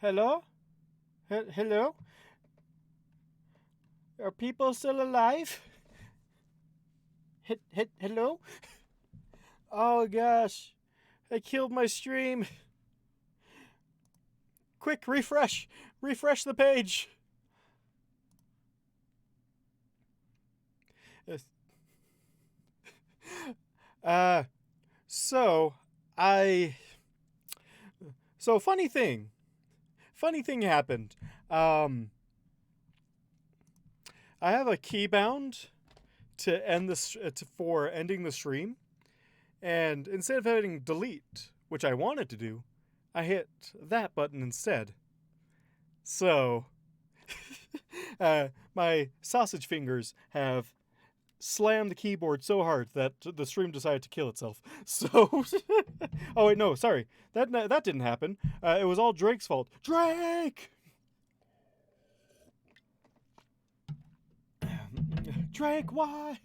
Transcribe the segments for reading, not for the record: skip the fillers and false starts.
Hello? Hello? Are people still alive? Hello? Oh gosh. I killed my stream. Quick, refresh. Refresh the page. Yes. Uh, so, I. So, funny thing. Funny thing happened. Um, I have a keybound to end this for ending the stream, and instead of hitting delete, which I wanted to do, I hit that button instead. So, my sausage fingers have slammed the keyboard so hard that the stream decided to kill itself. So, oh wait, no, sorry, that didn't happen. It was all Drake's fault. Drake. Drake, why?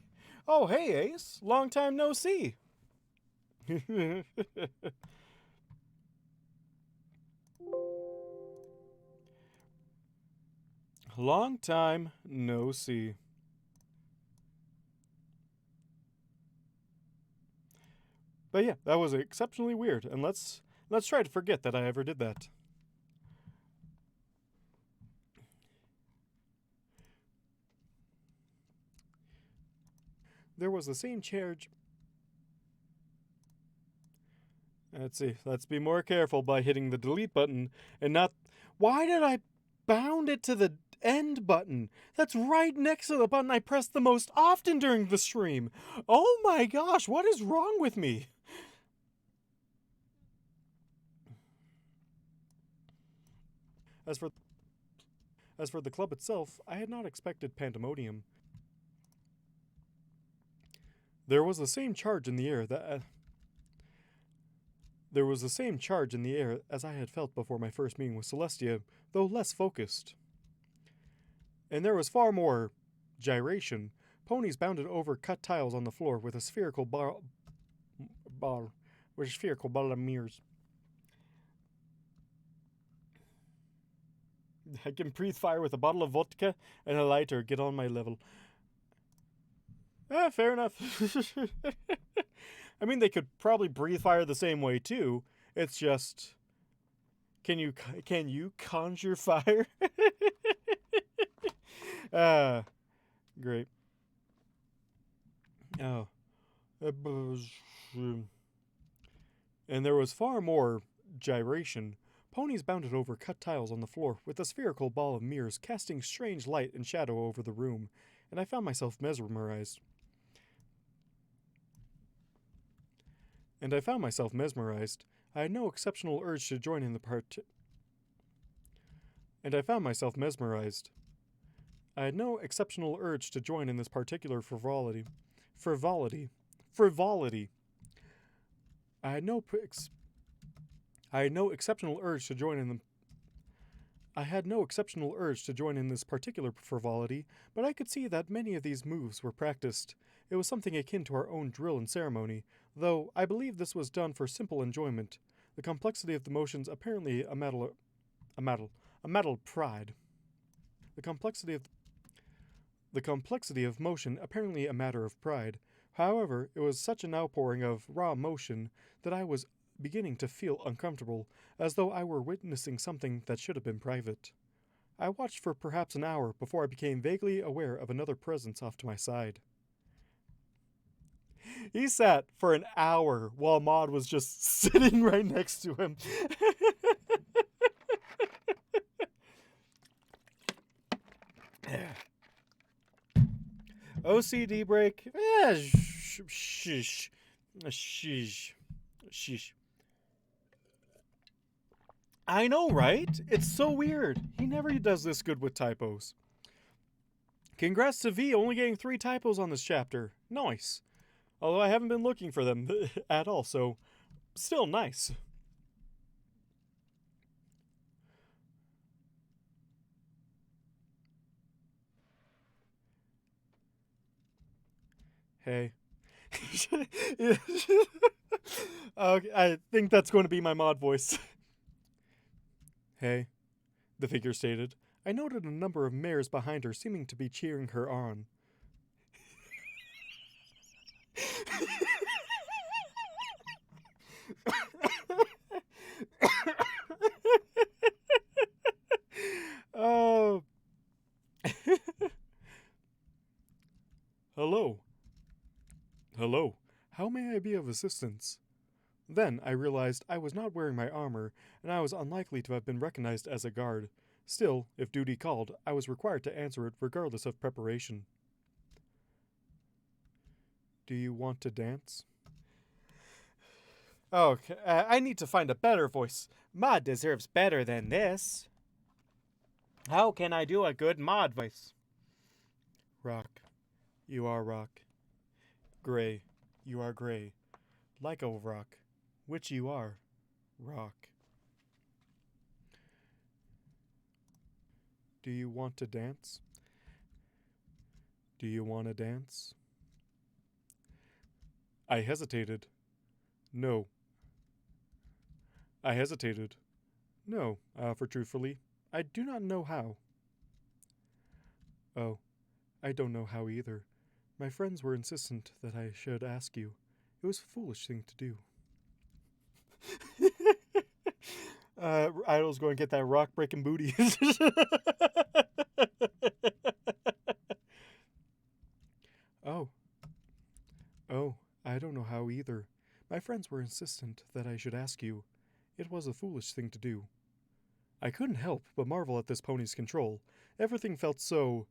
Oh, hey, Ace. Long time no see. Long time no see. But yeah, that was exceptionally weird, and let's try to forget that I ever did that. There was the same charge. Let's see. Let's be more careful by hitting the delete button and not. Why did I bound it to the end button? That's right next to the button I press the most often during the stream. Oh my gosh, what is wrong with me? As for the club itself, I had not expected pandemonium. There was the same charge in the air that. There was the same charge in the air as I had felt before my first meeting with Celestia, though less focused. And there was far more gyration. Ponies bounded over cut tiles on the floor with a spherical ball of mirrors. I can breathe fire with a bottle of vodka and a lighter. Get on my level. Fair enough. I mean, they could probably breathe fire the same way too. It's just, can you conjure fire? Great. Oh. And there was far more gyration. Ponies bounded over cut tiles on the floor, with a spherical ball of mirrors casting strange light and shadow over the room, and I found myself mesmerized. I had no exceptional urge to join in the part. And I found myself mesmerized. I had no exceptional urge to join in this particular frivolity. I had no exceptional urge to join in the. I had no exceptional urge to join in this particular frivolity, but I could see that many of these moves were practiced. It was something akin to our own drill and ceremony, though I believe this was done for simple enjoyment. The complexity of the motions apparently a matter pride. The complexity of motion apparently a matter of pride. However, it was such an outpouring of raw motion that I was beginning to feel uncomfortable, as though I were witnessing something that should have been private. I watched for perhaps an hour before I became vaguely aware of another presence off to my side. He sat for an hour while Maud was just sitting right next to him. OCD break? Sheesh. I know, right? It's so weird. He never does this good with typos. Congrats to V only getting 3 typos on this chapter. Nice. Although I haven't been looking for them at all, so still nice. Hey. Okay, I think that's going to be my mod voice. Hey. the figure stated. I noted a number of mares behind her seeming to be cheering her on. Oh. Hello. Hello. How may I be of assistance? Then I realized I was not wearing my armor, and I was unlikely to have been recognized as a guard. Still, if duty called, I was required to answer it regardless of preparation. Do you want to dance? Okay, I need to find a better voice. Mod deserves better than this. How can I do a good mod voice? Rock. You are rock. Gray. You are gray. Like a rock. Which you are. Rock. Do you want to dance? Do you want to dance? I hesitated. No. I hesitated. No, for truthfully, I do not know how. Oh, I don't know how either. My friends were insistent that I should ask you. It was a foolish thing to do. Idol's going to get that rock-breaking booty. Oh. Oh, I don't know how either. My friends were insistent that I should ask you. It was a foolish thing to do. I couldn't help but marvel at this pony's control. Everything felt so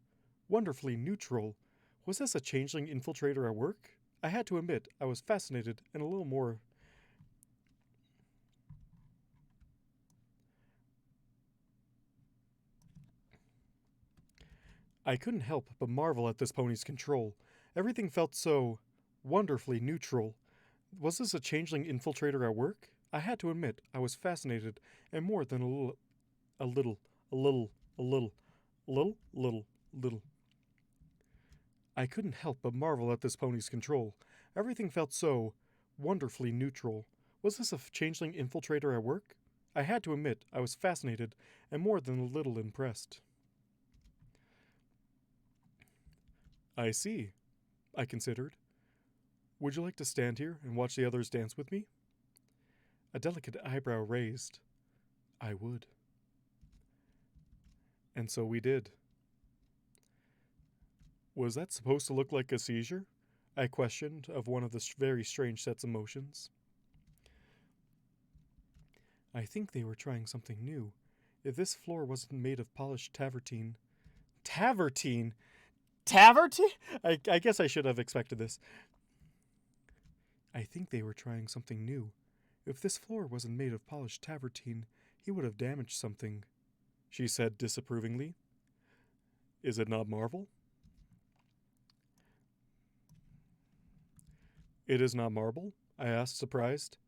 wonderfully neutral. Was this a changeling infiltrator at work? I had to admit, I was fascinated and a little more... I couldn't help but marvel at this pony's control. Everything felt so wonderfully neutral. Was this a changeling infiltrator at work? I had to admit, I was fascinated and more than a little. I couldn't help but marvel at this pony's control. Everything felt so wonderfully neutral. Was this a changeling infiltrator at work? I had to admit, I was fascinated and more than a little impressed. I see, I considered. Would you like to stand here and watch the others dance with me? A delicate eyebrow raised. I would. And so we did. Was that supposed to look like a seizure? I questioned of one of the very strange sets of motions. I think they were trying something new. If this floor wasn't made of polished tavertine... Tavertine? Tavertine? I guess I should have expected this. I think they were trying something new. If this floor wasn't made of polished tavertine, he would have damaged something, she said disapprovingly. Is it not marble? It is not marble? I asked, surprised.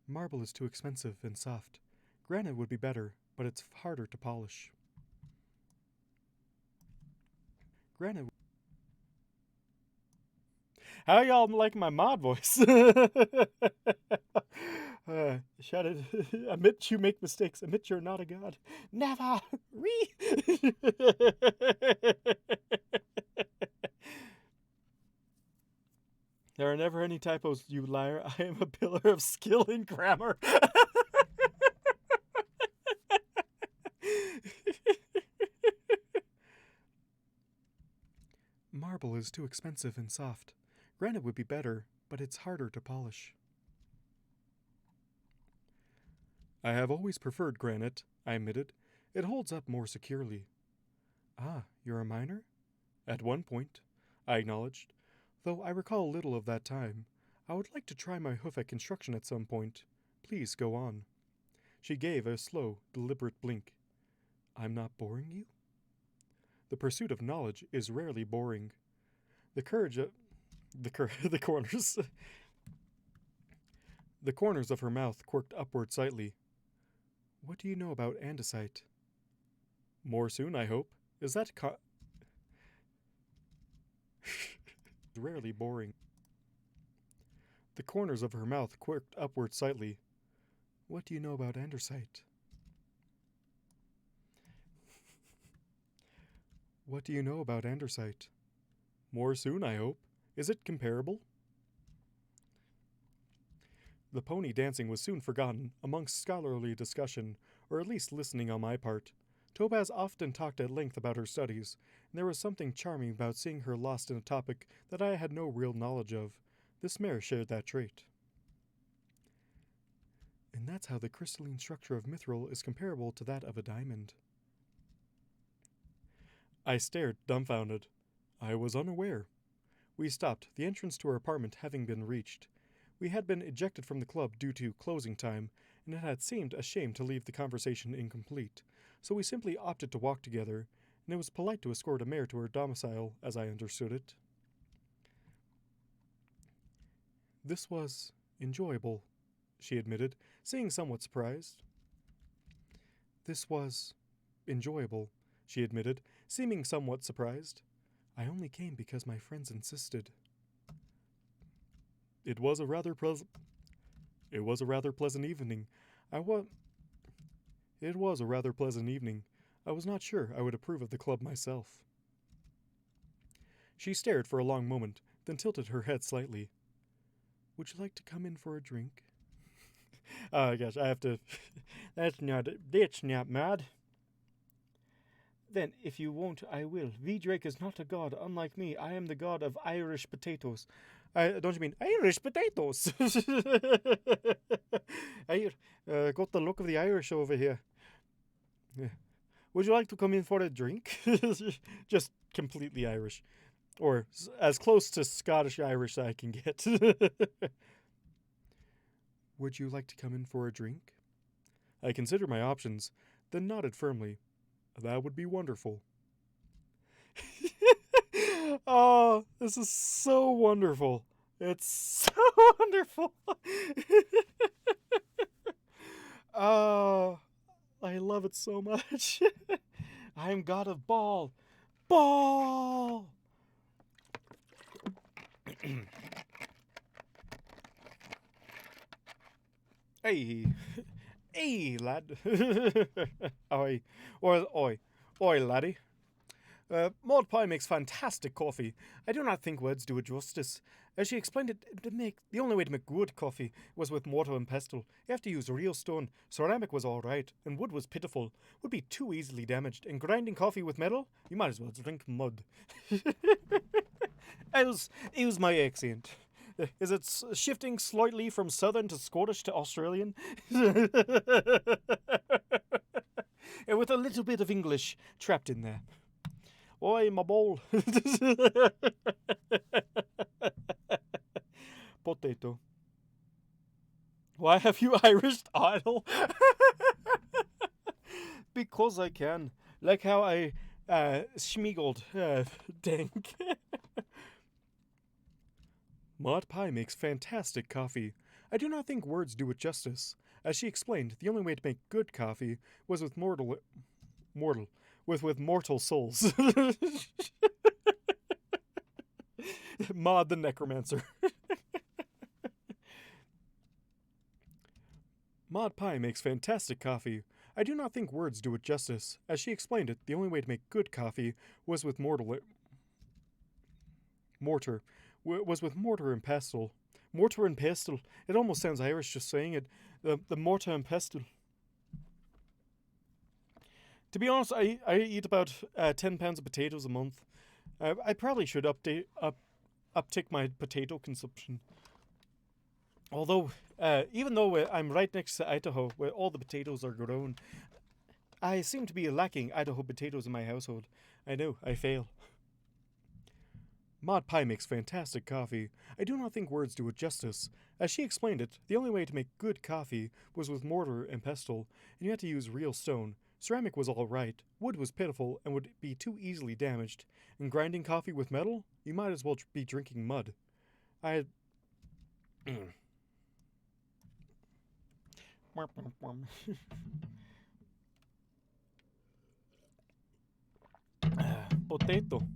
Marble is too expensive and soft. Granite would be better, but it's harder to polish. Granite. How y'all like my mod voice? Shout it. Admit you make mistakes. Admit you're not a god. Never. There are never any typos, you liar. I am a pillar of skill in grammar. Marble is too expensive and soft. Granite would be better, but it's harder to polish. I have always preferred granite, I admitted. It holds up more securely. Ah, you're a miner? At one point, I acknowledged. Though I recall little of that time. I would like to try my hoof at construction at some point. Please go on. She gave a slow, deliberate blink. I'm not boring you? The pursuit of knowledge is rarely boring. The corners... The corners of her mouth quirked upward slightly. What do you know about andesite? More soon, I hope. Is that rarely boring. The corners of her mouth quirked upward slightly. What do you know about andesite? What do you know about andesite? More soon, I hope. Is it comparable? The pony dancing was soon forgotten amongst scholarly discussion, or at least listening on my part. Topaz often talked at length about her studies, and there was something charming about seeing her lost in a topic that I had no real knowledge of. This mare shared that trait. And that's how the crystalline structure of mithril is comparable to that of a diamond. I stared, dumbfounded. I was unaware. We stopped, the entrance to her apartment having been reached. We had been ejected from the club due to closing time, and it had seemed a shame to leave the conversation incomplete, so we simply opted to walk together, and it was polite to escort a mare to her domicile, as I understood it. This was enjoyable, she admitted, seeming somewhat surprised. This was enjoyable, she admitted, seeming somewhat surprised. I only came because my friends insisted. It was a rather pleasant evening. It was a rather pleasant evening. I was not sure I would approve of the club myself. She stared for a long moment, then tilted her head slightly. Would you like to come in for a drink? Gosh, I have to... That's not mad. Then, if you won't, I will. V. Drake is not a god, unlike me. I am the god of Irish potatoes. Don't you mean Irish potatoes? I got the look of the Irish over here. Yeah. Would you like to come in for a drink? Just completely Irish. Or as close to Scottish Irish as I can get. Would you like to come in for a drink? I considered my options, then nodded firmly. That would be wonderful. Oh, this is so wonderful. It's so wonderful. Oh, I love it so much. I am god of ball. Ball! Hey. Hey, lad. Oi. Oi, laddie. Maud Pie makes fantastic coffee. I do not think words do it justice. As she explained it, the only way to make good coffee was with mortar and pestle. You have to use real stone. Ceramic was alright, and wood was pitiful. Would be too easily damaged. And grinding coffee with metal? You might as well drink mud. It was my accent. Is it shifting slightly from southern to Scottish to Australian? And with a little bit of English trapped in there. Oi, my ball. Potato. Why have you Irish Idol? Because I can. Like how I schmiegled dank. Maud Pie makes fantastic coffee. I do not think words do it justice. As she explained, the only way to make good coffee was with mortal souls. Maud the Necromancer. Maud Pie makes fantastic coffee. I do not think words do it justice. As she explained it, the only way to make good coffee was with mortar and pestle. Mortar and pestle. It almost sounds Irish just saying it. The mortar and pestle. To be honest, I eat about 10 pounds of potatoes a month. I probably should uptick my potato consumption. Although, even though I'm right next to Idaho, where all the potatoes are grown, I seem to be lacking Idaho potatoes in my household. I know, I fail. Maud Pie makes fantastic coffee. I do not think words do it justice. As she explained it, the only way to make good coffee was with mortar and pestle, and you had to use real stone. Ceramic was all right, wood was pitiful and would be too easily damaged, and grinding coffee with metal? You might as well be drinking mud. Potato.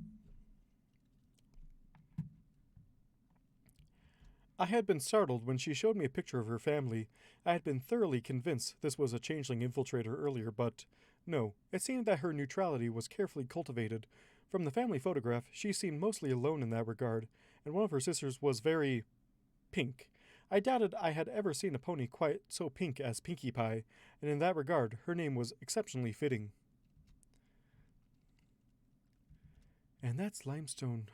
I had been startled when she showed me a picture of her family. I had been thoroughly convinced this was a changeling infiltrator earlier, but no, it seemed that her neutrality was carefully cultivated. From the family photograph, she seemed mostly alone in that regard, and one of her sisters was very pink. I doubted I had ever seen a pony quite so pink as Pinkie Pie, and in that regard, her name was exceptionally fitting. And that's limestone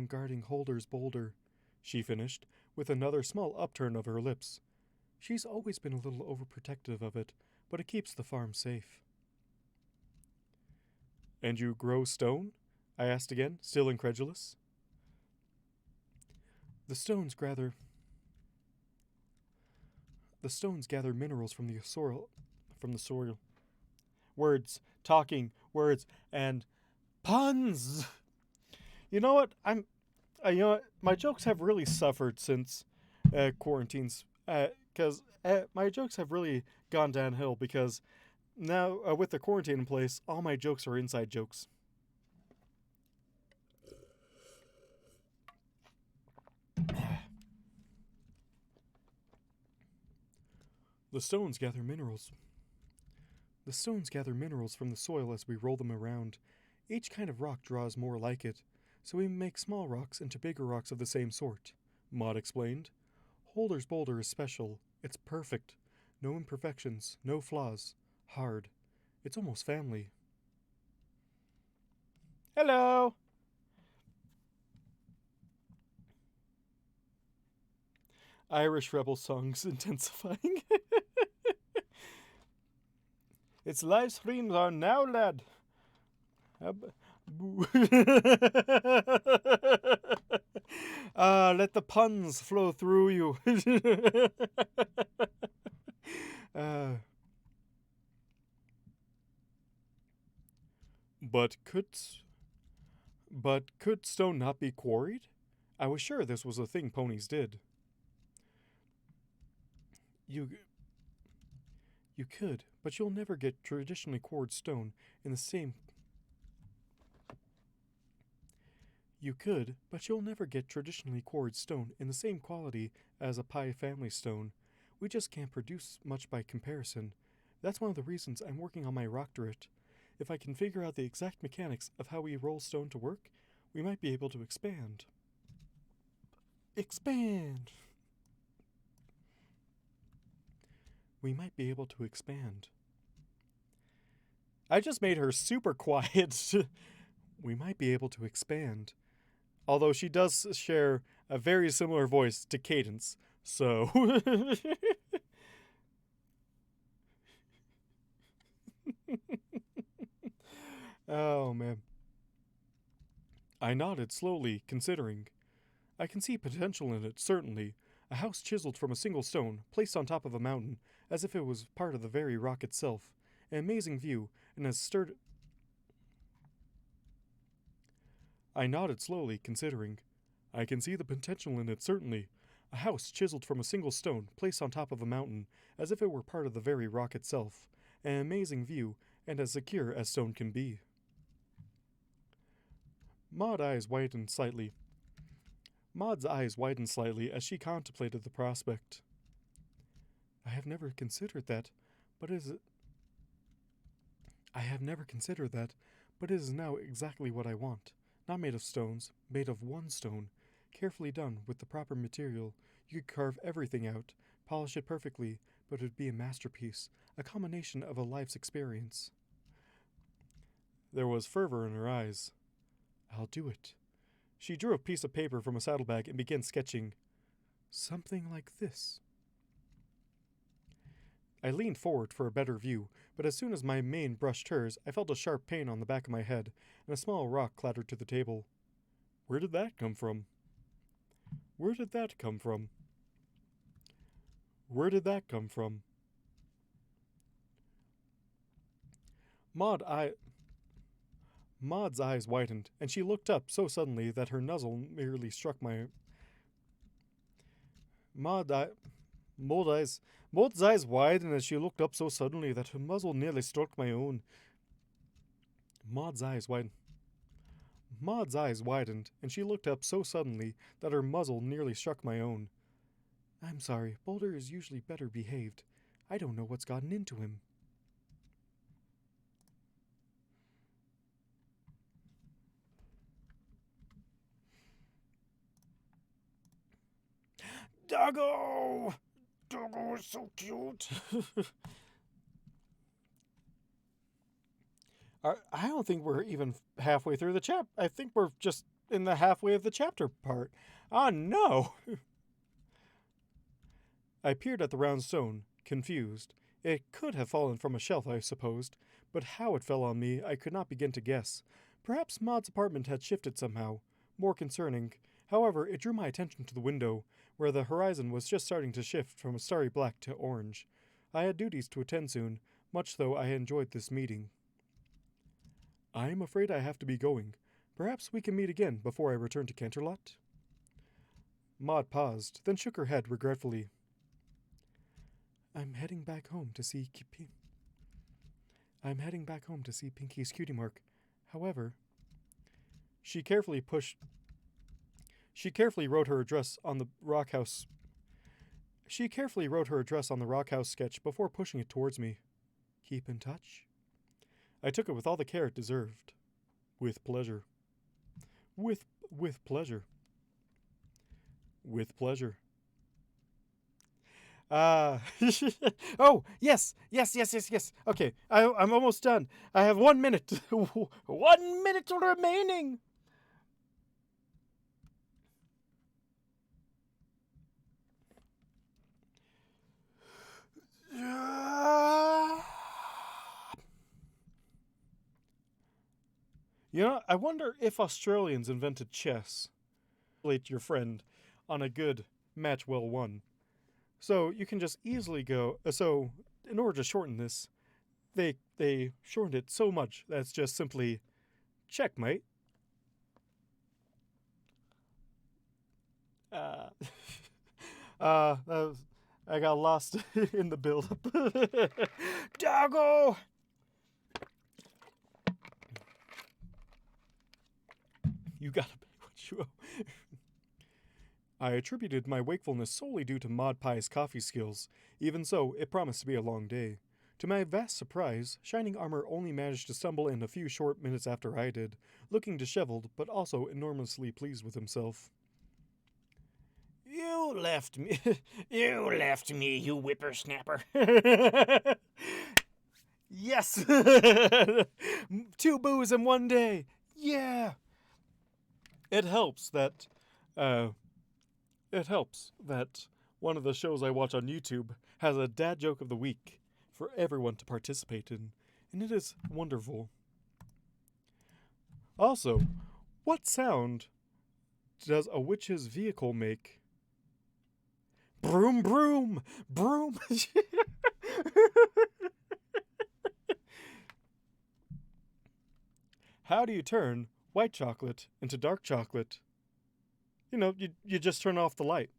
guarding Holder's boulder, she finished, with another small upturn of her lips. She's always been a little overprotective of it, but it keeps the farm safe. And you grow stone? I asked again, still incredulous. The stones gather minerals from the soil. Words, talking, words, and puns. You know what? My jokes have really suffered since quarantines, because my jokes have really gone downhill because now with the quarantine in place, all my jokes are inside jokes. The stones gather minerals. The stones gather minerals from the soil as we roll them around. Each kind of rock draws more like it, so we make small rocks into bigger rocks of the same sort, Maud explained. Holder's boulder is special. It's perfect. No imperfections, no flaws. Hard. It's almost family. Hello! Irish rebel songs intensifying. Its live streams are now, lad. Let the puns flow through you. But could stone not be quarried? I was sure this was a thing ponies did. You could, but you'll never get traditionally quarried stone in the same... You could, but you'll never get traditionally quarried stone in the same quality as a Pie family stone. We just can't produce much by comparison. That's one of the reasons I'm working on my doctorate. If I can figure out the exact mechanics of how we roll stone to work, we might be able to expand. Expand! We might be able to expand. I just made her super quiet. We might be able to expand. Although she does share a very similar voice to Cadence, so... Oh, man. I nodded slowly, considering. I can see potential in it, certainly. A house chiseled from a single stone, placed on top of a mountain, as if it was part of the very rock itself. An amazing view, and as sturdy... I nodded slowly, considering. I can see the potential in it, certainly. A house chiseled from a single stone, placed on top of a mountain, as if it were part of the very rock itself. An amazing view, and as secure as stone can be. Maud's eyes widened slightly as she contemplated the prospect. I have never considered that, but it is now exactly what I want. Not made of stones, made of one stone, carefully done with the proper material. You could carve everything out, polish it perfectly, but it would be a masterpiece, a culmination of a life's experience. There was fervor in her eyes. I'll do it. She drew a piece of paper from a saddlebag and began sketching. Something like this. I leaned forward for a better view, but as soon as my mane brushed hers, I felt a sharp pain on the back of my head, and a small rock clattered to the table. Where did that come from? Where did that come from? Where did that come from? Maud's eyes widened, and she looked up so suddenly that her muzzle nearly struck my... Maud's eyes widened as she looked up so suddenly that her muzzle nearly struck my own. Maud's eyes widened, and she looked up so suddenly that her muzzle nearly struck my own. I'm sorry, Boulder is usually better behaved. I don't know what's gotten into him. Doggo! Doggo is so cute. I don't think we're even halfway through the chapter. I think we're just in the halfway of the chapter part. Oh no! I peered at the round stone, confused. It could have fallen from a shelf, I supposed, but how it fell on me I could not begin to guess. Perhaps Maud's apartment had shifted somehow. More concerning. However, it drew my attention to the window, where the horizon was just starting to shift from a starry black to orange. I had duties to attend soon, much though I enjoyed this meeting. I am afraid I have to be going. Perhaps we can meet again before I return to Canterlot? Maud paused, then shook her head regretfully. I'm heading back home to see Pinky's cutie mark. However, she carefully wrote her address on the rock house. She carefully wrote her address on the rock house sketch before pushing it towards me. Keep in touch? I took it with all the care it deserved. With pleasure. With pleasure. With pleasure. Oh, yes. Okay, I'm almost done. I have 1 minute. 1 minute remaining. You know, I wonder if Australians invented chess. Relate your friend on a good match well won. So you can just easily go. So in order to shorten this, they shortened it so much that's just simply checkmate. I got lost in the build-up. Doggo! You gotta pay what you owe. I attributed my wakefulness solely due to Maud Pie's coffee skills. Even so, it promised to be a long day. To my vast surprise, Shining Armor only managed to stumble in a few short minutes after I did, looking disheveled but also enormously pleased with himself. You left me, you whippersnapper. Yes! 2 boos in 1 day! Yeah! It helps that one of the shows I watch on YouTube has a dad joke of the week for everyone to participate in, and it is wonderful. Also, what sound does a witch's vehicle make? Broom, broom, broom. How do you turn white chocolate into dark chocolate? You know, you just turn off the light.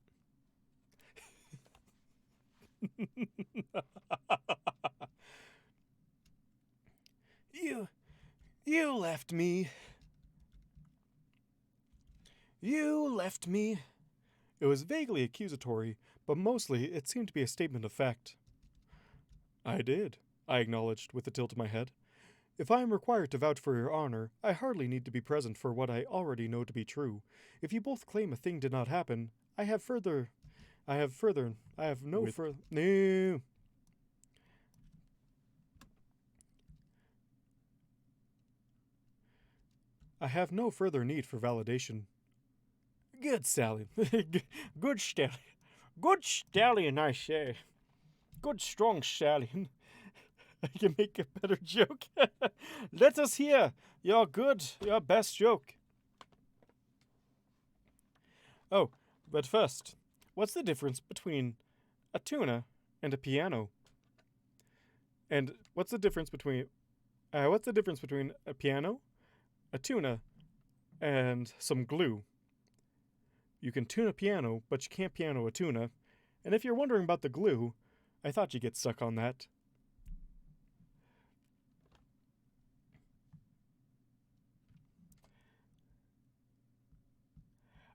You left me. You left me. It was vaguely accusatory, but mostly it seemed to be a statement of fact. I did, I acknowledged with a tilt of my head. If I am required to vouch for your honor, I hardly need to be present for what I already know to be true. If you both claim a thing did not happen, I have no further need for validation. Good stallion. Good stallion. Good stallion, I say. Good strong stallion. I can make a better joke. Let us hear your best joke. Oh, but first, what's the difference between a tuna and a piano? And what's the difference between a piano, a tuna, and some glue? You can tune a piano, but you can't piano a tuna. And if you're wondering about the glue, I thought you'd get stuck on that.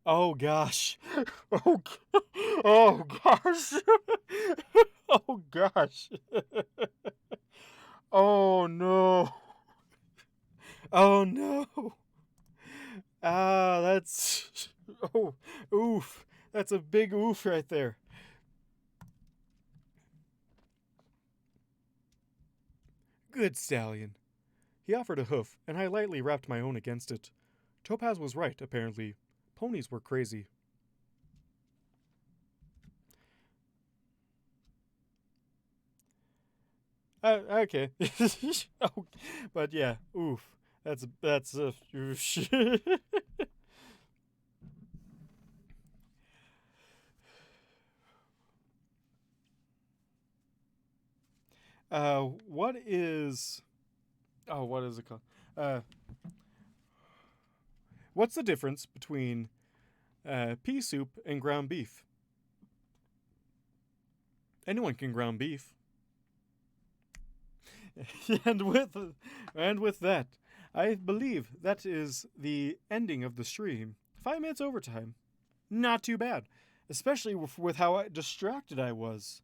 Oh gosh. Oh gosh. Oh gosh. Oh no. Oh no. That's... Oh, oof. That's That's a big oof right there. Good stallion. He offered a hoof, and I lightly wrapped my own against it. Topaz was right, apparently. Ponies were crazy. Okay. Oh, but yeah, oof. That's what is what is it called? Uh what's the difference between pea soup and ground beef? Anyone can ground beef. and with that, I believe that is the ending of the stream. 5 minutes overtime. Not too bad, especially with how distracted I was.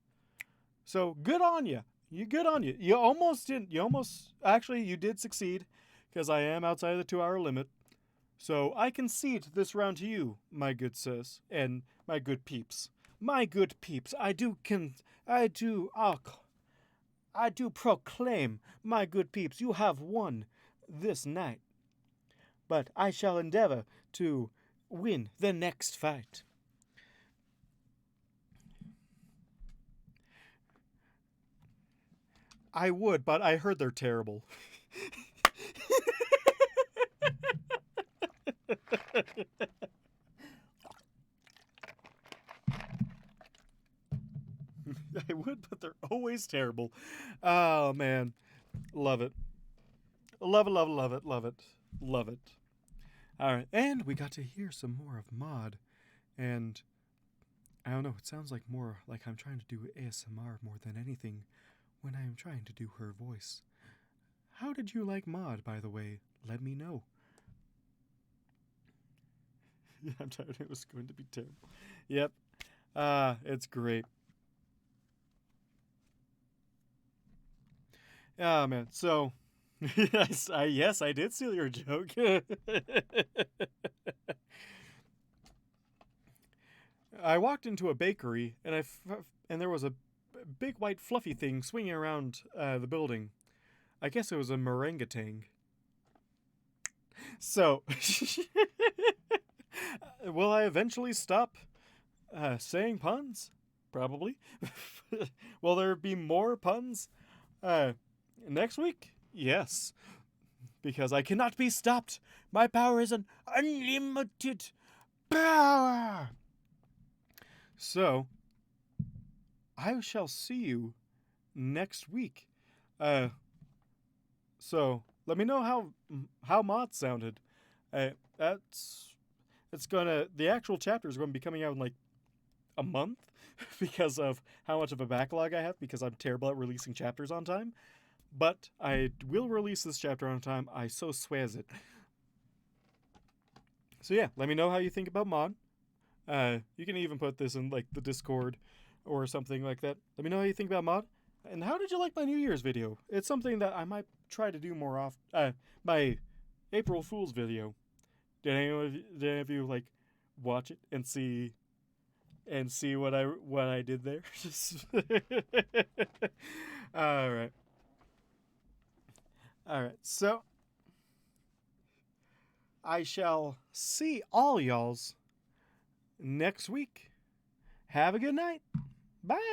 So good on you. You good on you. You almost didn't. You almost actually you did succeed, because I am outside of the 2 hour limit. So I concede this round to you, my good sis, and my good peeps. My good peeps. I do proclaim, my good peeps, you have won this night. But I shall endeavor to win the next fight. I would, but I heard they're terrible. I would, but they're always terrible. Oh, man. Love it. Love it, love it, love it, love it. Love it. All right. And we got to hear some more of Maud. And I don't know, it sounds like more like I'm trying to do ASMR more than anything when I am trying to do her voice. How did you like Maud, by the way? Let me know. Yeah, I'm tired. It was going to be terrible. Yep. It's great. Oh, man. So, yes, I did steal your joke. I walked into a bakery, and and there was a big white fluffy thing swinging around the building. I guess it was a merengatang. So, will I eventually stop saying puns? Probably. Will there be more puns next week? Yes. Because I cannot be stopped. My power is an unlimited power. So, I shall see you next week. So let me know how Maud sounded. The actual chapter is going to be coming out in like a month because of how much of a backlog I have, because I'm terrible at releasing chapters on time. But I will release this chapter on time. I so swears it. So yeah, let me know how you think about Maud. You can even put this in like the Discord or something like that. Let me know how you think about Maud. And how did you like my New Year's video? It's something that I might try to do more often. My April Fool's video. Did any of you like watch it and see what I did there? All right. All right. So I shall see all y'alls next week. Have a good night. Bye.